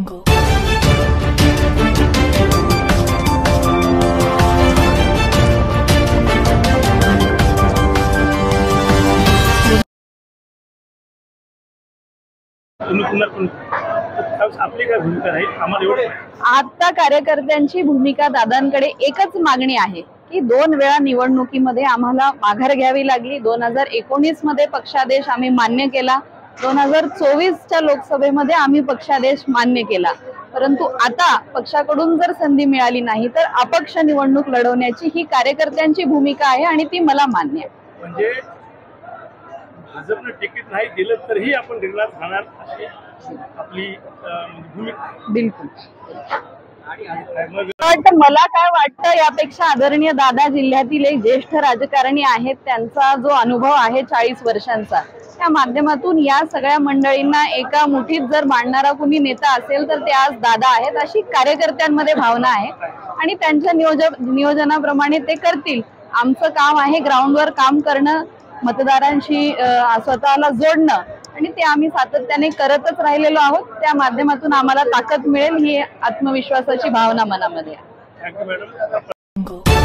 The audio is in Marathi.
jungle. आपली काय भूमिका नाही आम्हाला एवढं आता कार्यकर्त्यांची भूमिका दादांकडे एकच मागणी आहे की 2 वेळा निवडणुकीमध्ये आम्हाला माघार घ्यावी लागली। 2019 मध्ये पक्षादेश आम्ही मान्य केला, 2024च्या लोकसभेमध्ये आम्ही पक्षादेश मान्य केला, परंतु आता पक्षाकडून जर संधी मिळाली नाही तर अपक्ष निवडणूक लढवण्याची ही कार्यकर्त्यांची भूमिका आहे आणि ती मला मान्य आहे। म्हणजे भाजपने तिकीट नाही दिलं तरीही आपण रिंगणात राहणार अशी आपली भूमिका। बिलकुल मला काय वाटतं यापेक्षा आदरणीय दादा जिल्ह्यातील एक ज्येष्ठ राजकारणी आहेत, त्यांचा जो अनुभव आहे 40 वर्षांचा, त्या माध्यमातून या सगळ्या मंडळींना एका मुठीत जर मांडणारा कुणी नेता असेल तर ते आज दादा आहेत अशी कार्यकर्त्यांमध्ये भावना आहे आणि त्यांच्या नियोजनाप्रमाणे ते करतील। आमचं काम आहे ग्राउंडवर काम करणं, मतदारांशी स्वतःला जोडणं आणि ते आम्ही सातत्याने करतच राहिलेलो आहोत। त्या माध्यमातून आम्हाला ताकद मिळेल ही आत्मविश्वासाची भावना मनामध्ये आहे। Thank you madam.